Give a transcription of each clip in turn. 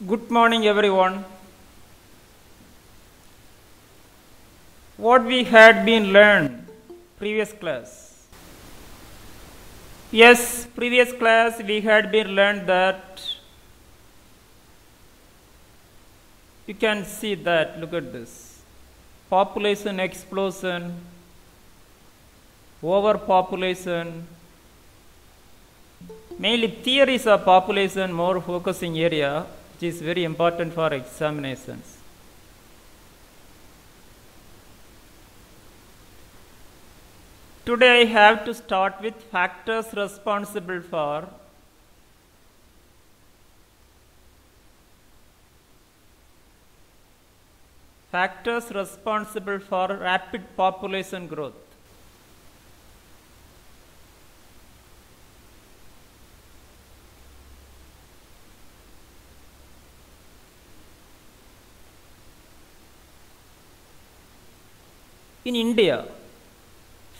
Good morning, everyone. What we had been learned previous class. Yes, previous class we had been learned that you can see that. Look at this: population explosion, overpopulation. Mainly theories of population, more focusing area, which is very important for examinations. Today I have to start with factors responsible for rapid population growth. In India,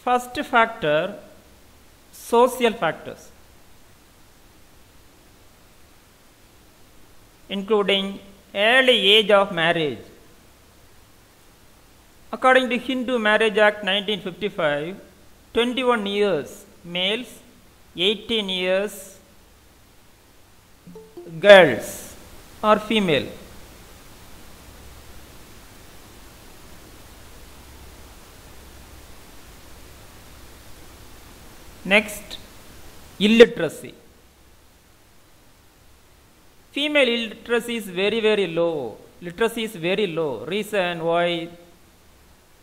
first factor, social factors, including early age of marriage. According to Hindu Marriage Act 1955, 21 years males, 18 years girls or female. Next, illiteracy. Female illiteracy is very low. Literacy is very low. Reason why: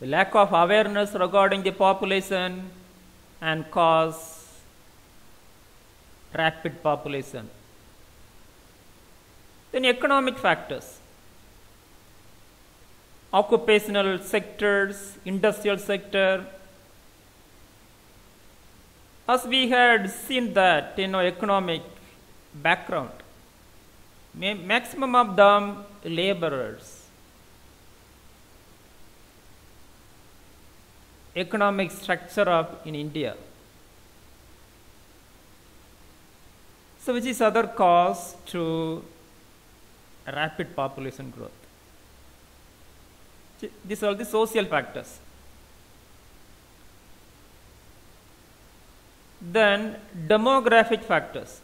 the lack of awareness regarding the population and cause rapid population. Then economic factors. Occupational sectors, industrial sector. As we had seen that in our economic background, maximum of them laborers. Economic structure of in India. So which is other cause to rapid population growth. These are the social factors. Then demographic factors.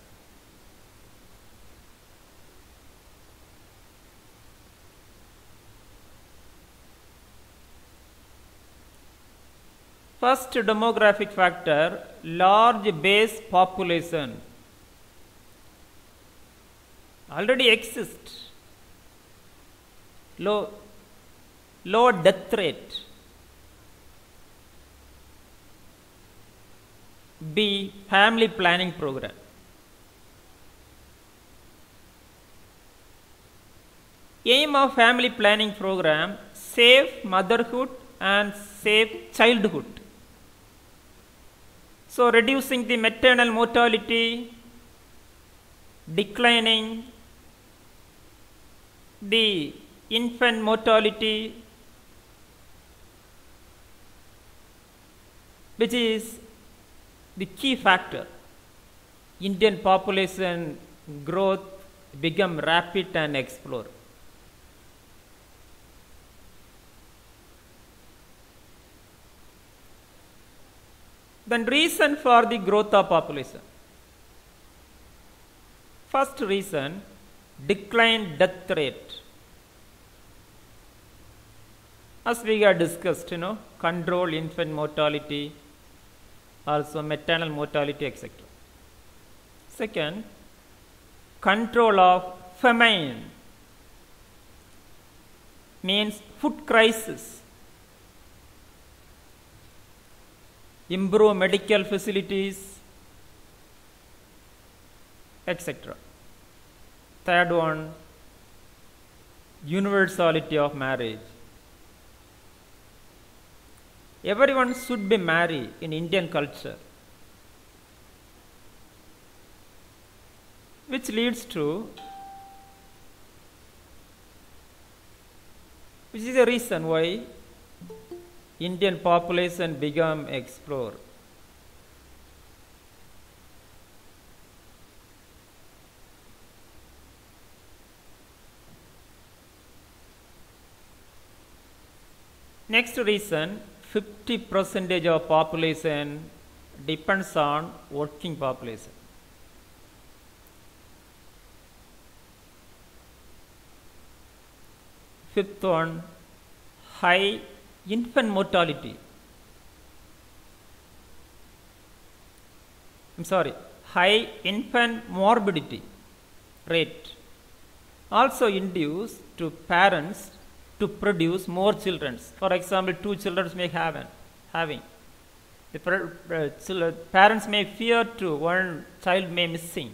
First demographic factor, large base population already exists. Low death rate. B, family planning program. Aim of family planning program: safe motherhood and safe childhood. So reducing the maternal mortality, declining the infant mortality, which is the key factor. Indian population growth become rapid and explore. Then reason for the growth of population. First reason, decline death rate. As we have discussed, control infant mortality, also maternal mortality, etc. Second, control of famine, means food crisis. Improve medical facilities, etc. Third one, universality of marriage. Everyone should be married in Indian culture, which leads to, which is a reason why Indian population become explore. Next reason, 50% of population depends on working population. Fifth one, high infant mortality. High infant morbidity rate also induce to parents to produce more children. For example, 2 children may having. The parents may fear to one child may missing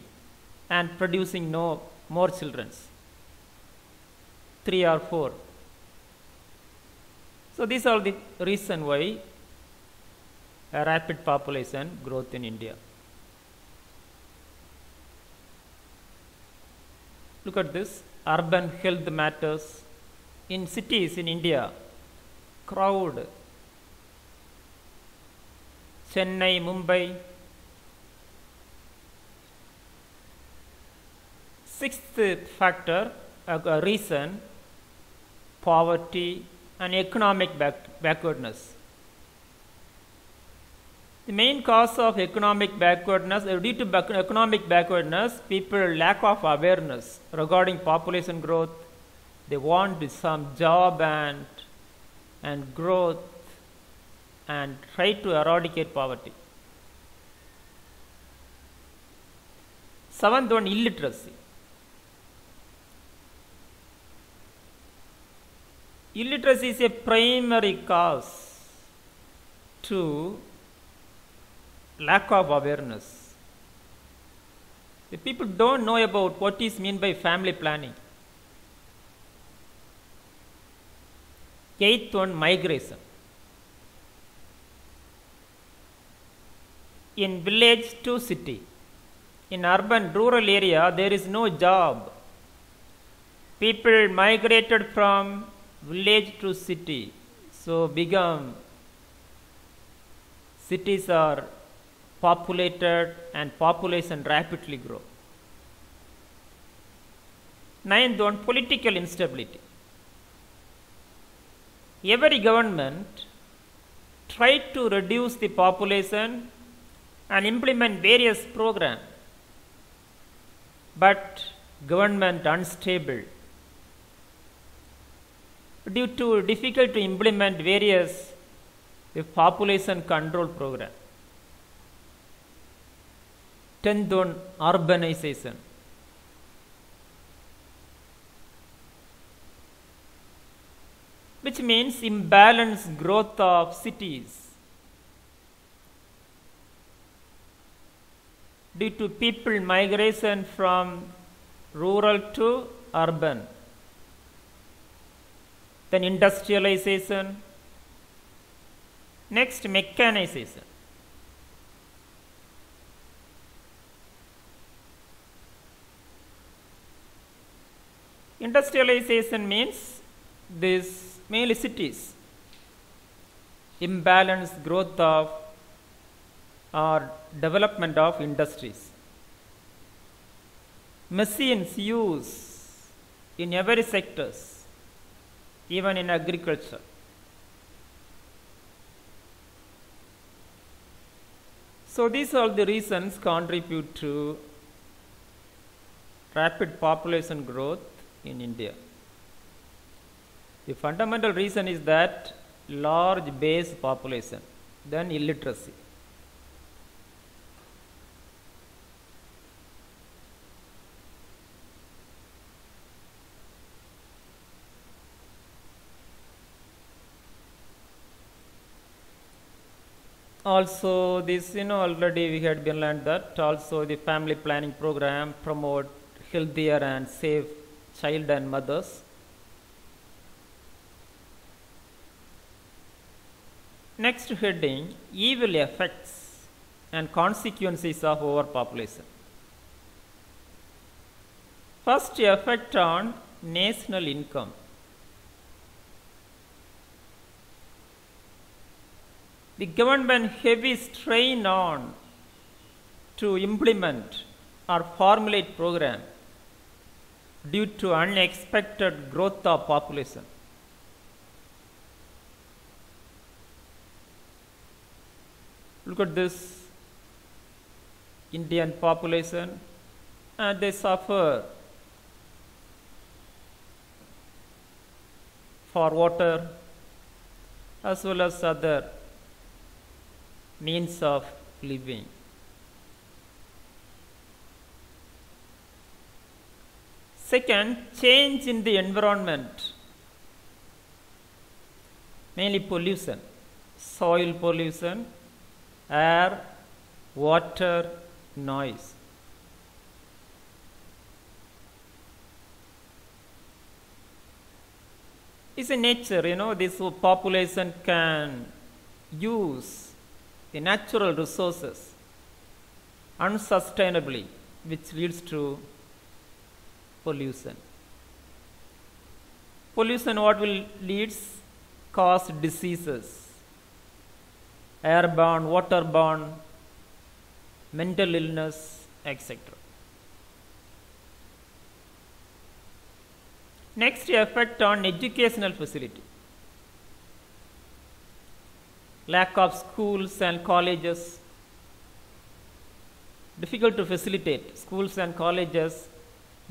and producing no more children, 3 or 4. So these are the reason why a rapid population growth in India. Look at this, urban health matters. In cities in India, crowd, Chennai, Mumbai. Sixth factor, reason, poverty and economic backwardness. The main cause of economic backwardness, due to economic backwardness, people lack of awareness regarding population growth. They want some job and growth and try to eradicate poverty. Seventh one, illiteracy. Illiteracy is a primary cause to lack of awareness. The people don't know about what is meant by family planning. Eighth one, migration. In village to city, in urban rural area, there is no job. People migrated from village to city, so cities are populated and population rapidly grow. Ninth one, political instability. Every government tried to reduce the population and implement various programs, but government unstable due to difficult to implement various population control program. 10th one, urbanization. Which means imbalanced growth of cities due to people migration from rural to urban. Then industrialization. Next, mechanization. Industrialization means this mainly cities, imbalanced growth of or development of industries. Machines use in every sectors, even in agriculture. So these are the reasons contribute to rapid population growth in India. The fundamental reason is that large base population, then illiteracy. Also this, already we had been learned that also the family planning program promote healthier and safe child and mothers. Next heading, evil effects and consequences of overpopulation. First, effect on national income. The government heavy strain on to implement or formulate program due to unexpected growth of population. Look at this Indian population, and they suffer for water as well as other means of living. Second, change in the environment, mainly pollution, soil pollution, air, water, noise. It's a nature, this population can use the natural resources unsustainably, which leads to pollution. Pollution what will leads? Cause diseases, airborne, waterborne, mental illness, etc. Next, effect on educational facility. Lack of schools and colleges, difficult to facilitate schools and colleges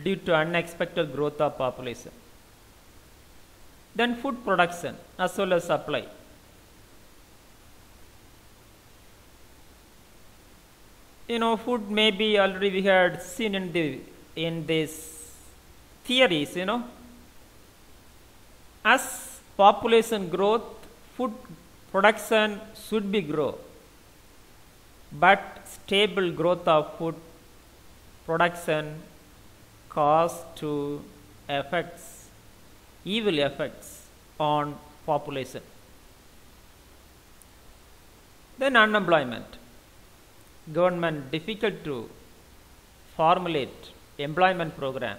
due to unexpected growth of population. Then food production as well as supply. Food maybe already we had seen in these theories, as population growth, food production should be grow, but stable growth of food production cause to evil effects on population. Then unemployment. Government difficult to formulate employment program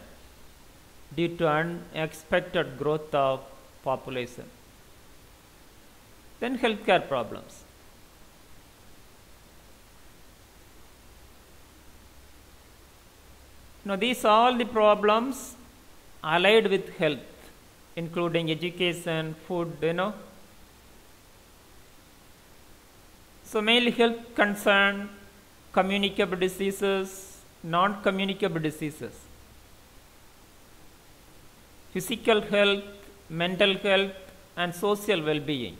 due to unexpected growth of population. Then healthcare problems. These are all the problems allied with health, including education, food, So mainly health concern, communicable diseases, non-communicable diseases. Physical health, mental health, and social well-being.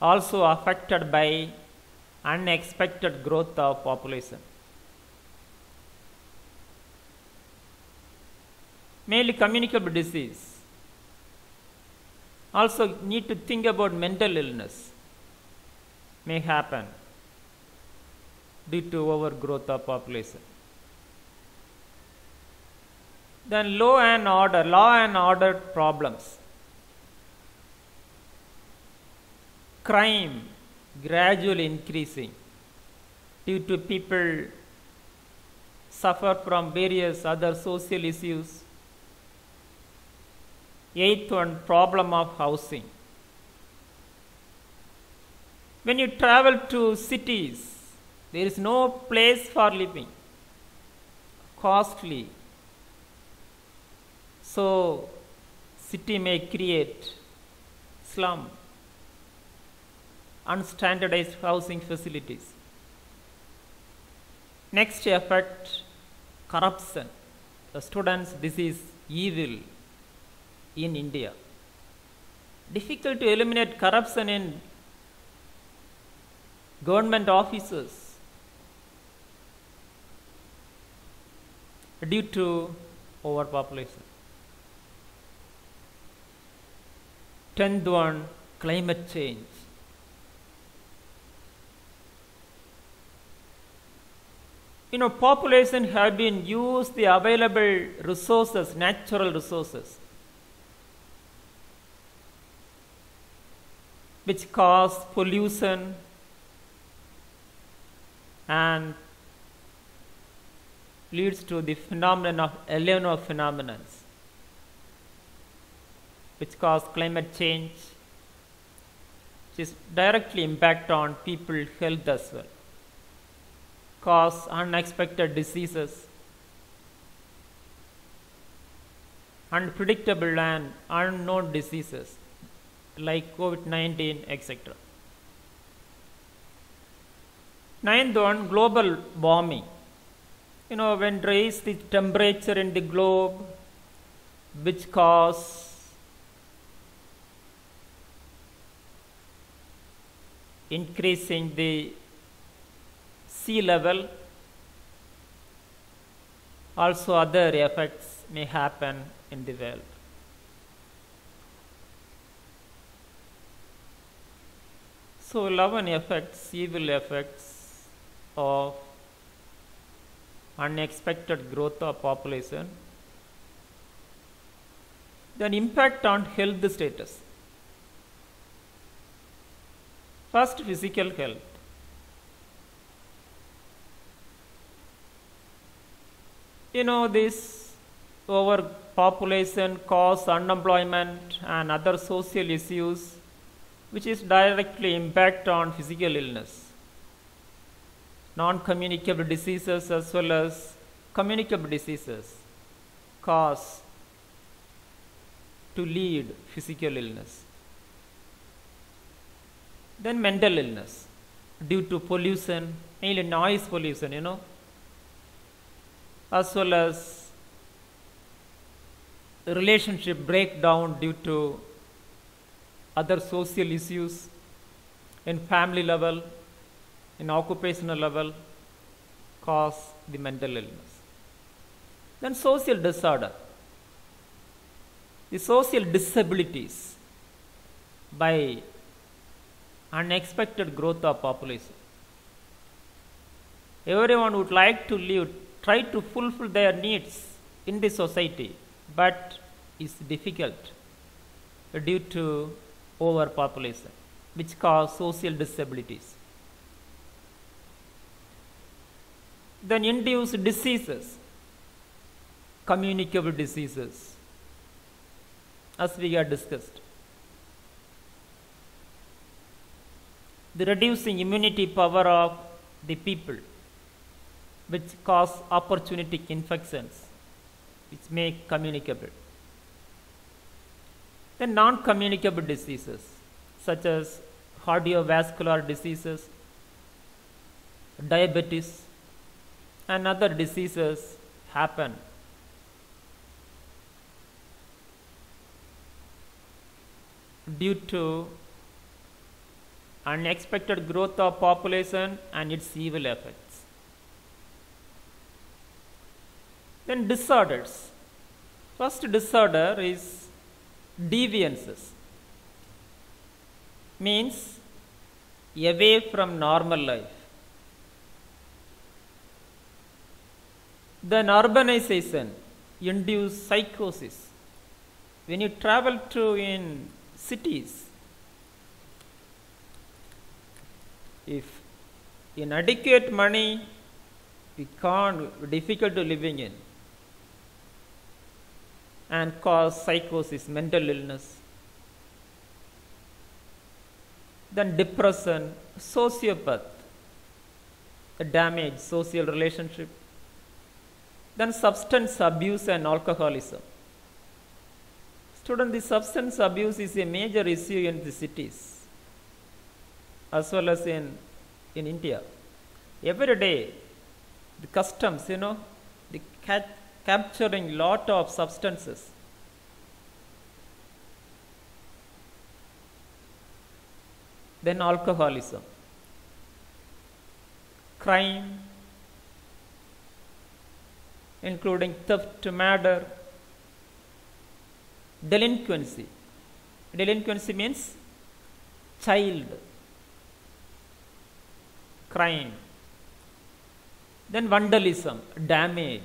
Also affected by unexpected growth of population. Mainly communicable disease. Also need to think about mental illness may happen due to overgrowth of population. Then law and order problems. Crime gradually increasing due to people suffer from various other social issues. Eighth one, problem of housing. When you travel to cities, there is no place for living, costly. So, city may create slum, unstandardized housing facilities. Next effect, corruption. The students, this is evil in India. Difficult to eliminate corruption in government offices due to overpopulation. 10th one, climate change. Population have been used the available resources, natural resources, which cause pollution and leads to the phenomenon of El Nino phenomenon, which cause climate change, which is directly impact on people's health as well, cause unexpected diseases, unpredictable and unknown diseases like COVID-19, etc. Ninth one, global warming. When raise the temperature in the globe, which cause increasing the sea level, also other effects may happen in the world. So 11 effects, evil effects of unexpected growth of population. Then impact on health status. First, physical health. This overpopulation cause unemployment and other social issues, which is directly impact on physical illness. Non-communicable diseases as well as communicable diseases cause to lead physical illness. Then mental illness due to pollution, mainly noise pollution, as well as relationship breakdown due to other social issues in family level, in occupational level, cause the mental illness. Then social disorder. The social disabilities by unexpected growth of population. Everyone would like to live, try to fulfill their needs in the society, but it's difficult due to overpopulation, which cause social disabilities. Then induce diseases, communicable diseases, as we have discussed. The reducing immunity power of the people, which cause opportunistic infections, which make communicable. Then non-communicable diseases, such as cardiovascular diseases, diabetes, and other diseases happen due to unexpected growth of population and its evil effects. Then disorders. First disorder is deviances, means away from normal life. Then urbanization induces psychosis. When you travel to in cities, if inadequate money, difficult to living in, and cause psychosis, mental illness. Then depression, sociopath, damage social relationship. Then substance abuse and alcoholism. Student, the substance abuse is a major issue in the cities as well as in India. Every day, the customs, the capturing lot of substances. Then alcoholism, crime, including theft, murder, delinquency. Delinquency means child crime. Then vandalism, damage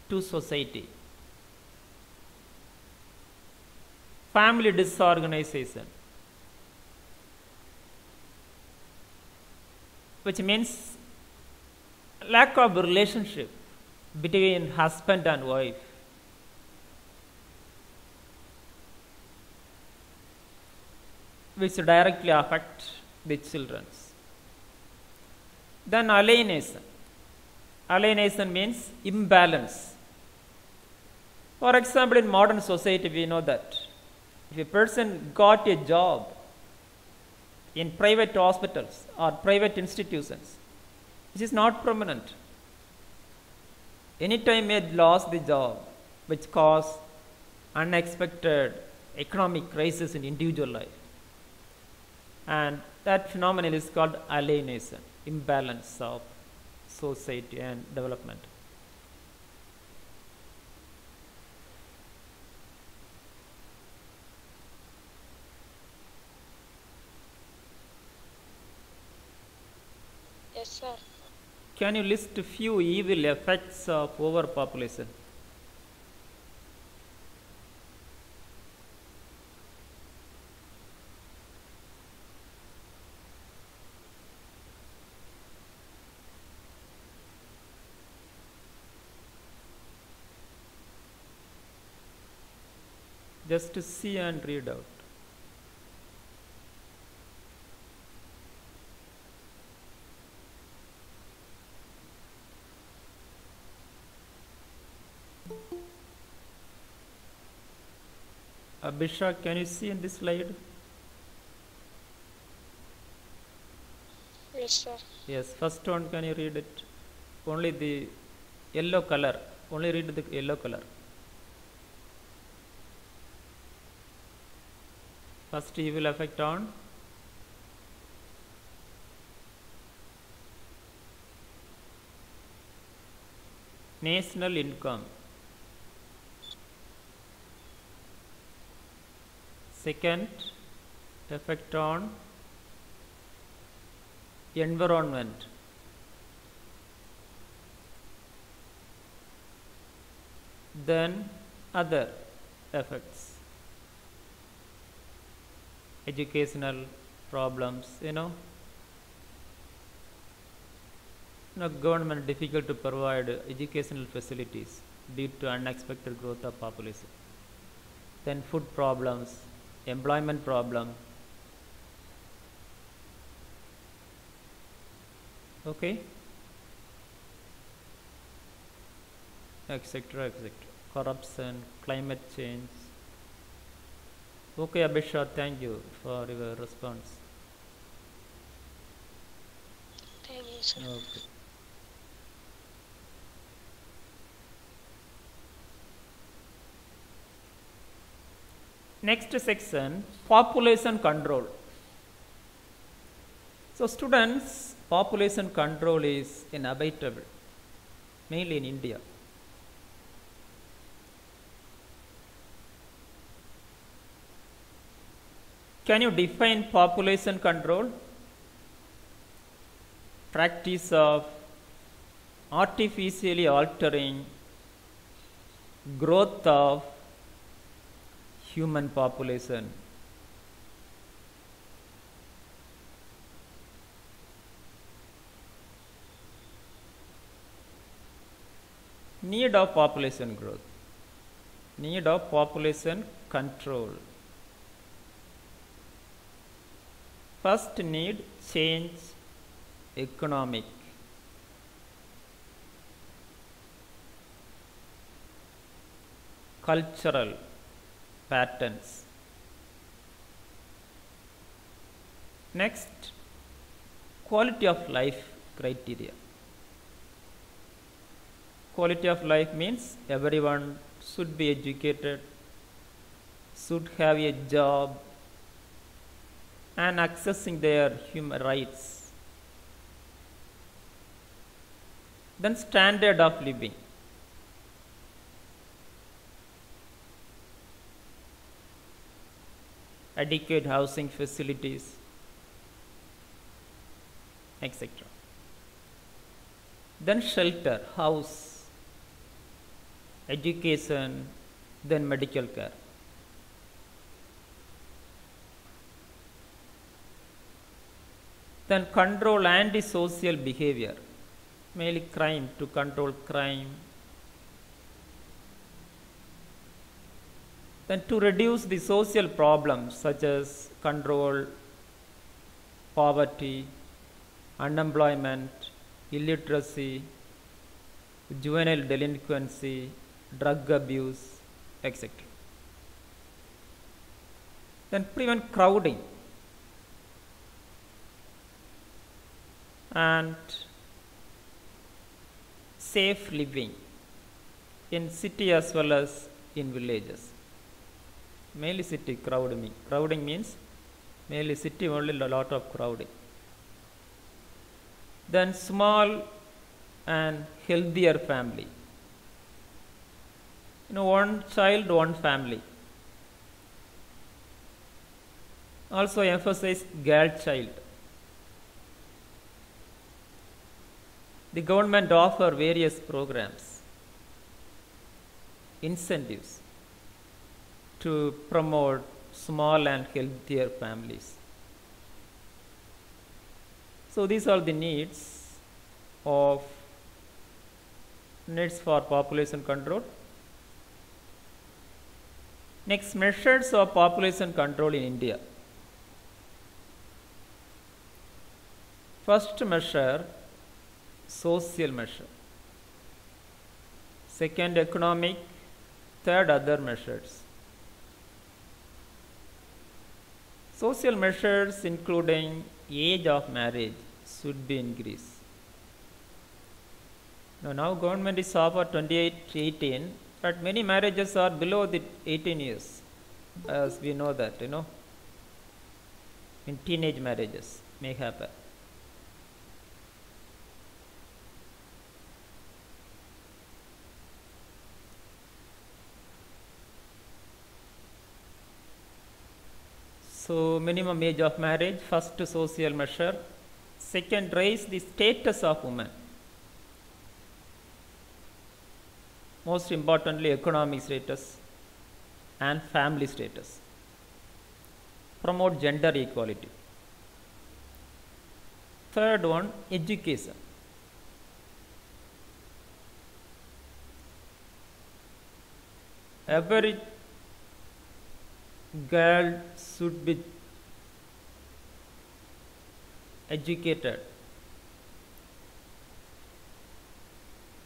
to society. Family disorganization, which means lack of relationship between husband and wife. Which directly affect the children. Then alienation. Alienation means imbalance. For example, in modern society, we know that if a person got a job, in private hospitals or private institutions, which is not permanent. Anytime may lose the job, which cause unexpected economic crisis in individual life. And that phenomenon is called alienation, imbalance of society and development. Yes, sir. Can you list a few evil effects of overpopulation? Just to see and read out. Abhishek, can you see in this slide? Yes, sir. Yes, first one, can you read it? Only the yellow color. Only read the yellow color. First evil effect on national income. Second, effect on environment. Then other effects, educational problems, government difficult to provide educational facilities due to unexpected growth of population. Then food problems, employment problem. Okay, etc., etc. Corruption, climate change. Okay, Abhishek, thank you for your response. Thank you, sir. Okay. Next section, population control. So students, population control is inevitable, mainly in India. Can you define population control? Practice of artificially altering growth of human population. Need of population growth. Need of population control. First need, change economic. Cultural patterns. Next, quality of life criteria. Quality of life means everyone should be educated, should have a job, and accessing their human rights. Then standard of living. Adequate housing facilities, etc. Then shelter, house, education, then medical care. Then control antisocial behavior, mainly crime, to control crime. Then to reduce the social problems such as control poverty, unemployment, illiteracy, juvenile delinquency, drug abuse, etc. Then prevent crowding. and safe living in city as well as in villages. Mainly city crowding. Crowding means mainly city only a lot of crowding. Then small and healthier family. One child, one family. Also emphasize girl child. The government offer various programs, incentives to promote small and healthier families. So these are the needs for population control. Next, measures of population control in India. First measure, social measure. Second, economic. Third, other measures. Social measures including age of marriage should be increased. Now government is offer 28-18, but many marriages are below the 18 years, as we know that, in teenage marriages may happen. So minimum age of marriage, first social measure. Second, raise the status of women. Most importantly, economic status and family status. Promote gender equality. Third one, education. Every girl should be educated.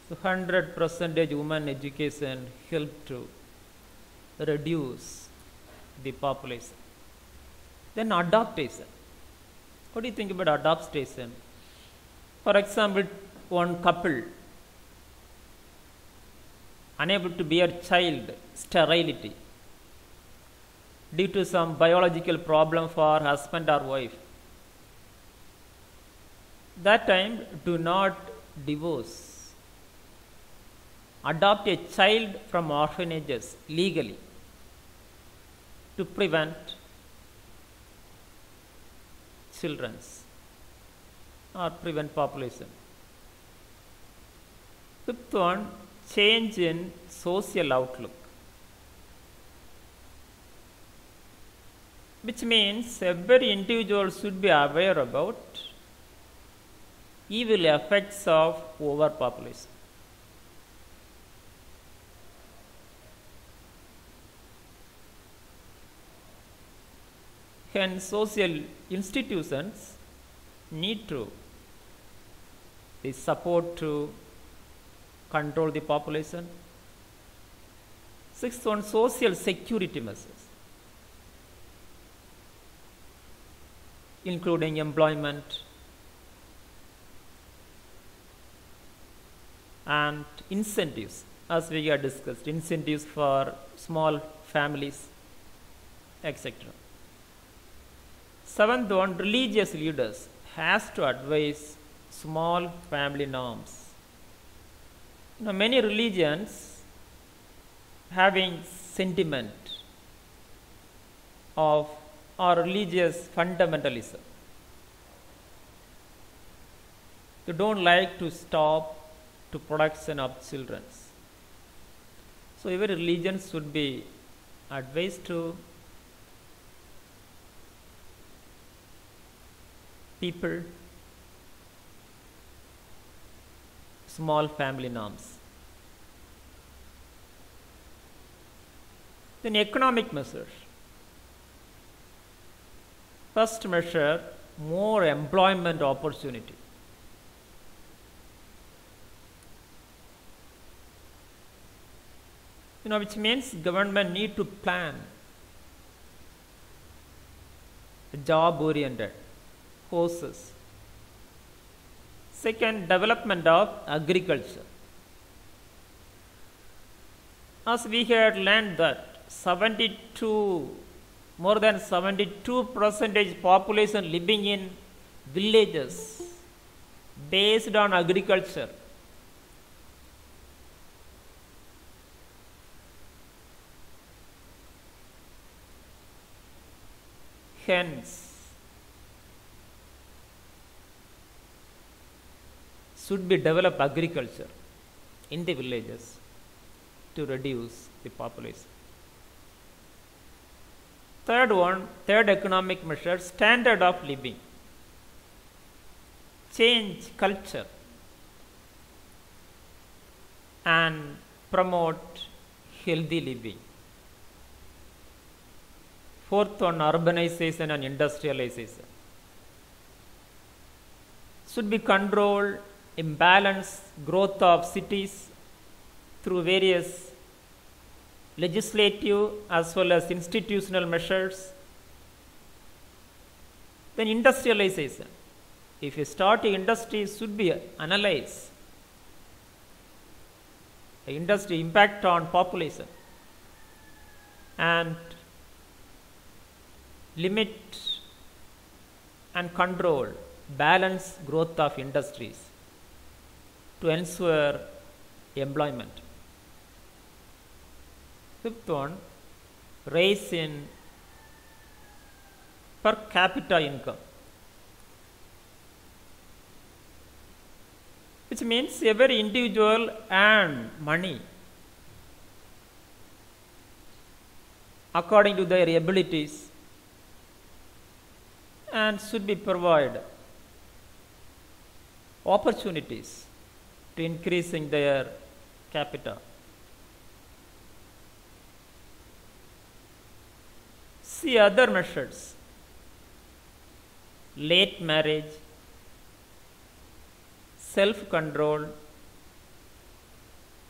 So 100% women education help to reduce the population. Then adoption. What do you think about adoption? For example, one couple unable to bear child, sterility, due to some biological problem for husband or wife. That time, do not divorce. Adopt a child from orphanages legally to prevent children's or prevent population. Fifth one, change in social outlook, which means every individual should be aware about evil effects of overpopulation. Hence, social institutions need to support to control the population. Sixth one, social security measures, including employment and incentives, as we have discussed, incentives for small families, etc. Seventh one, religious leaders has to advise small family norms. Many religions having sentiment of or religious fundamentalism. They don't like to stop to production of children. So every religion should be advised to people small family norms. Then economic measures. First measure, more employment opportunity. Which means government need to plan job oriented courses Second, development of agriculture. As we had learned that more than 72% population living in villages based on agriculture. Hence, should be develop agriculture in the villages to reduce the population. Third economic measure, standard of living. Change culture and promote healthy living. Fourth one, urbanization and industrialization. Should be controlled imbalanced growth of cities through various legislative as well as institutional measures. Then industrialization. If you start an industry, should be analyzed the industry impact on population and limit and control balanced growth of industries to ensure employment. Fifth one, raise in per capita income, which means every individual earn money according to their abilities and should be provide opportunities to increasing their capita. See other measures: late marriage, self-control,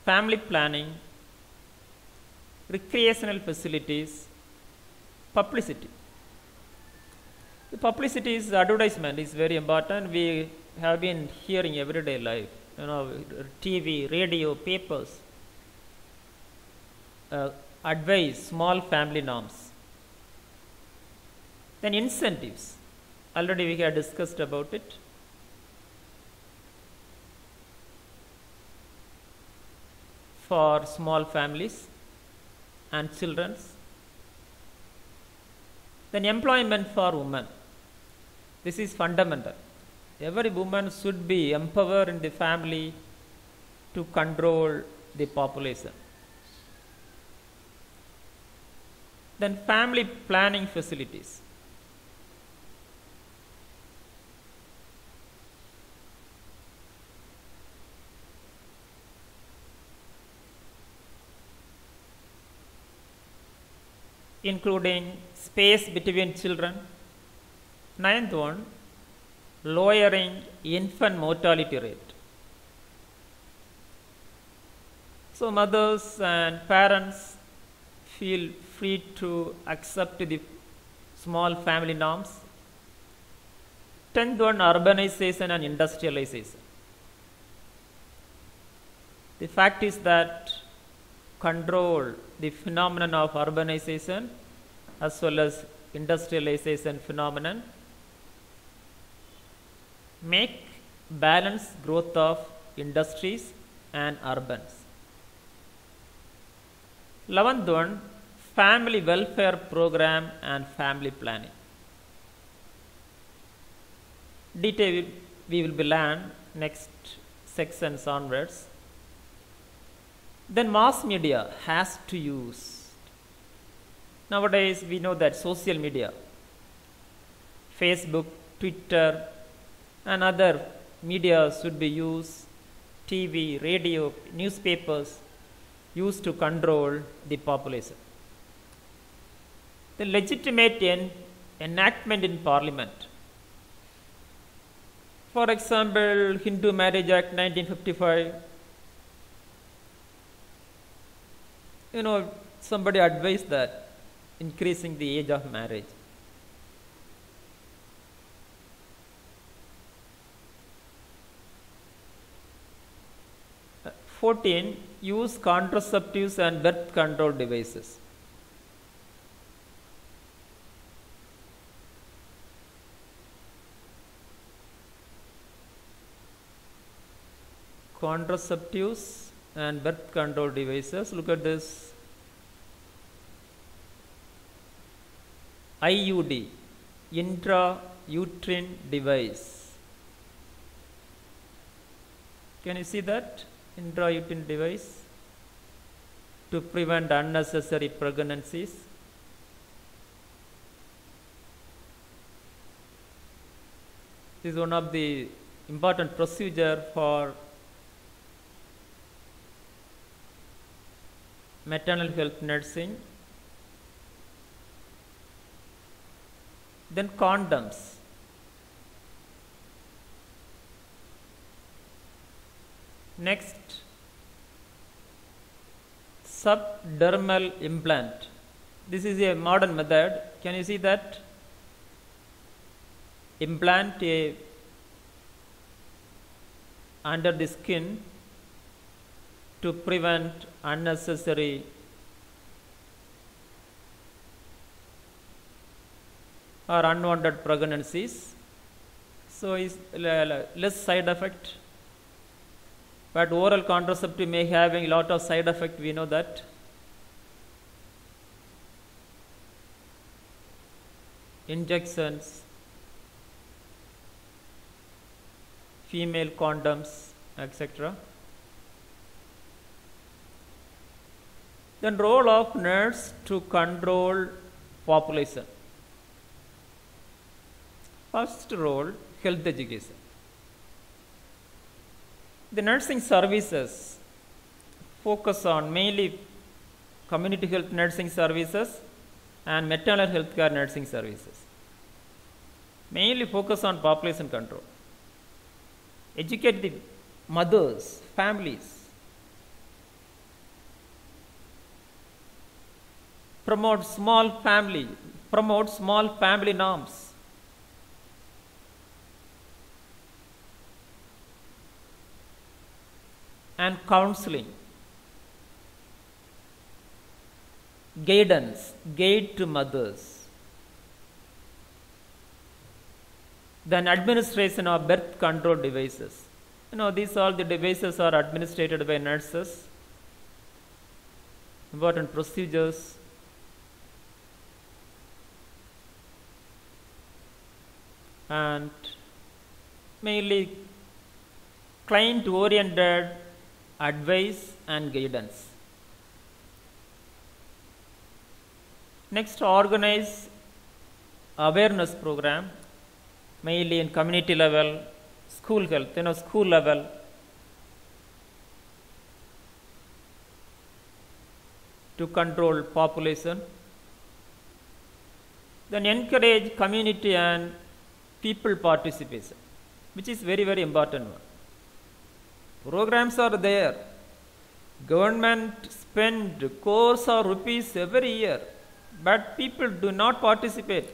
family planning, recreational facilities, publicity. The publicity is advertisement is very important. We have been hearing everyday life, TV, radio, papers, advice, small family norms. Then incentives, already we have discussed about it. For small families and children. Then employment for women. This is fundamental. Every woman should be empowered in the family to control the population. Then family planning facilities. Including space between children. Ninth one, lowering infant mortality rate. So mothers and parents feel free to accept the small family norms. 10th one, urbanization and industrialization. The fact is that control the phenomenon of urbanization as well as industrialization phenomenon, make balanced growth of industries and urbans. 11th one, family welfare program and family planning. Detail we will be learned next sections onwards. Then mass media has to use. Nowadays we know that social media, Facebook, Twitter and other media should be used, TV, radio, newspapers used to control the population. The legitimate enactment in Parliament. For example, Hindu Marriage Act 1955. Somebody advised that increasing the age of marriage. 14. Use contraceptives and birth control devices. Contraceptives and birth control devices. Look at this. IUD, intrauterine device. Can you see that? Intrauterine device to prevent unnecessary pregnancies. This is one of the important procedure for maternal health nursing. Then condoms. Next, subdermal implant. This is a modern method. Can you see that? Implant under the skin to prevent unnecessary or unwanted pregnancies. So is less side effect, but oral contraceptive may having a lot of side effect, we know that. Injections, female condoms, etc. Then role of nurse to control population. First role, health education. The nursing services focus on mainly community health nursing services and maternal health care nursing services. Mainly focus on population control. Educate the mothers, families. Promote small family norms. And counseling, guidance, guide to mothers. Then administration of birth control devices. These all the devices are administered by nurses. Important procedures. And mainly client-oriented advice and guidance. Next, organize awareness program, mainly in community level, school health, school level. To control population. Then encourage community and people participation, which is very, very important one. Programs are there. Government spend crores of rupees every year, but people do not participate.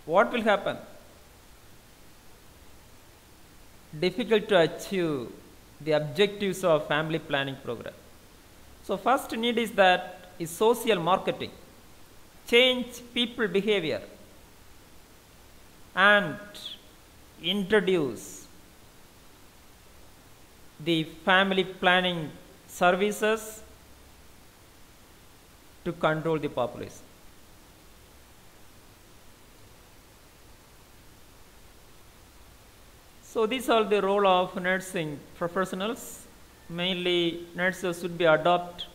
What will happen? Difficult to achieve the objectives of family planning program. So first need is social marketing. Change people behavior and introduce the family planning services to control the population. So these are the role of nursing professionals. Mainly nurses should be adopt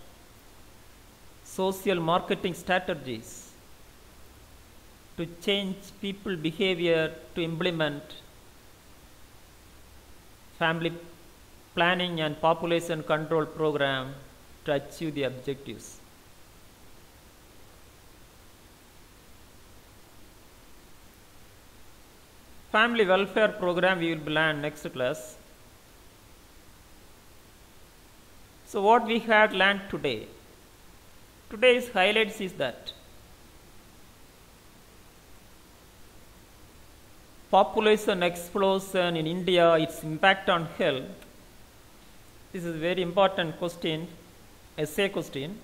social marketing strategies to change people behavior to implement family planning and population control program to achieve the objectives. Family welfare program we will learn next class. So what we had learned today? Today's highlights is that population explosion in India, its impact on health, This is a very important question, essay question.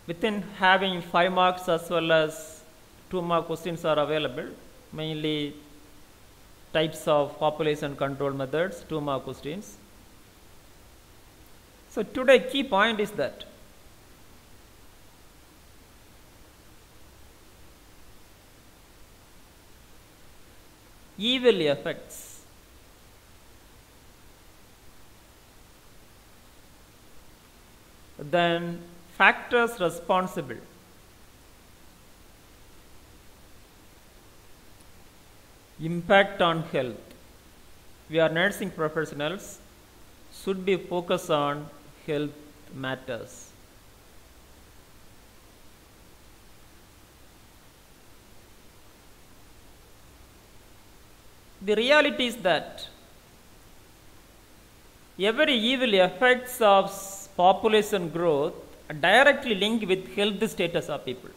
Within having 5 marks as well as 2 mark questions are available, mainly types of population control methods, 2 mark questions. So today key point is that evil effects then factors responsible impact on health. We are nursing professionals, should be focused on health matters. The reality is that every evil effects of population growth are directly linked with health status of people.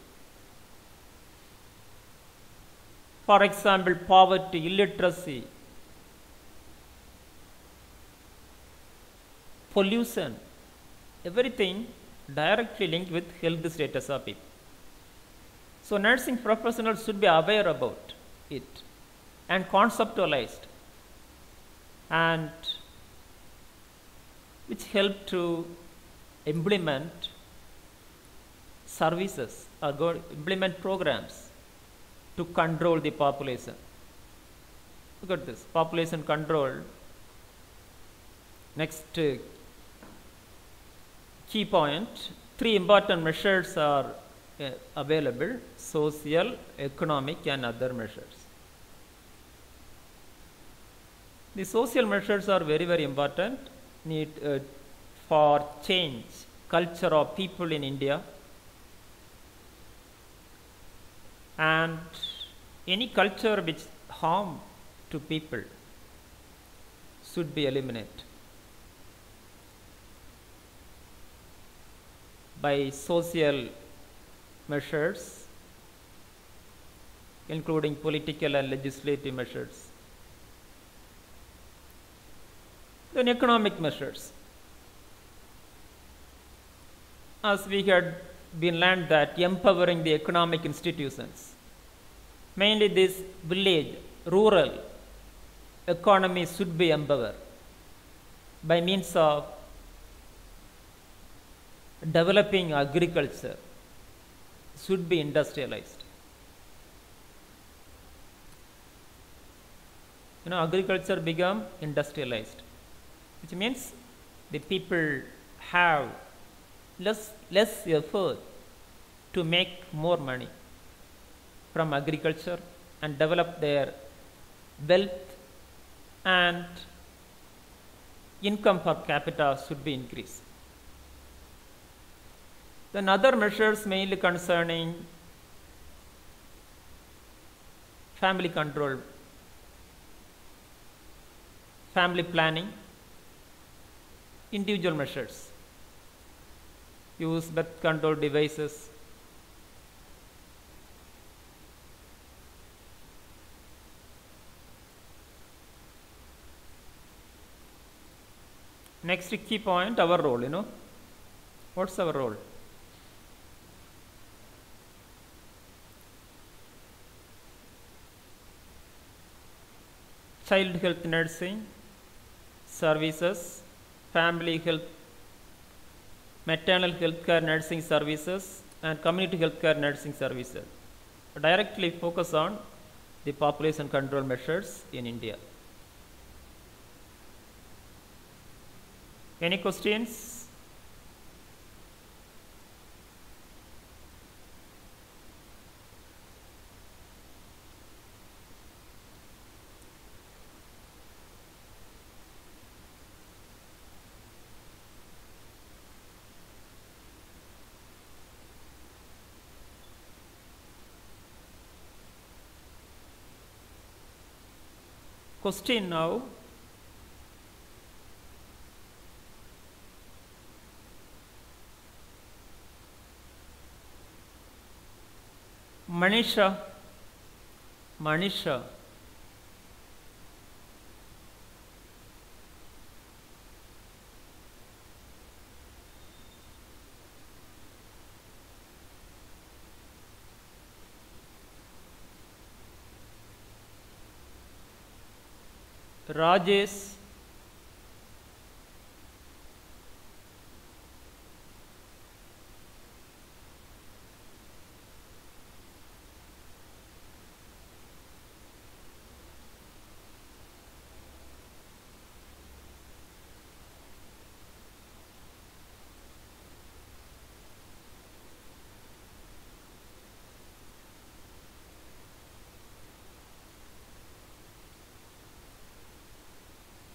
For example, poverty, illiteracy, pollution, everything directly linked with health status of people. So nursing professionals should be aware about it and conceptualized, and which help to implement services or implement programs to control the population. Look at this, population control. Next key point, 3 important measures are available: social, economic and other measures. The social measures are very, very important need for change culture of people in India, and any culture which harm to people should be eliminated by social measures, including political and legislative measures. Then economic measures. As we had been learned that empowering the economic institutions, mainly this village, rural economy should be empowered by means of developing agriculture, should be industrialized. Agriculture become industrialized, which means the people have less effort to make more money from agriculture and develop their wealth, and income per capita should be increased. Then other measures mainly concerning family control, family planning, individual measures, use birth control devices, next key point, our role. What's our role? Child health nursing services, family health, maternal health care nursing services, and community health care nursing services directly focus on the population control measures in India. Any questions? Question now. Manisha, Rajesh,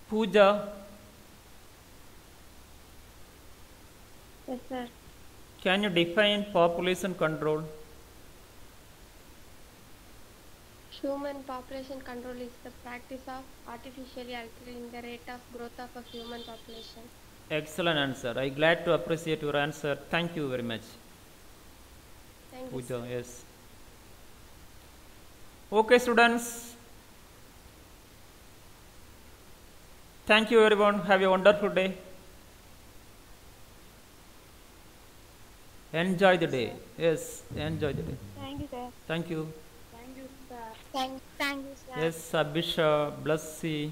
Pooja, Yes, sir. can you define population control? Human population control is the practice of artificially altering the rate of growth of a human population. Excellent answer. I glad to appreciate your answer. Thank you very much, Thank you, Pooja. sir. Yes. Okay, students. Thank you, everyone. Have a wonderful day. Enjoy the day. Yes, enjoy the day. Thank you, sir. Thank you. Thank you, sir. Thank you, sir. Yes, Abhisha, Blessy.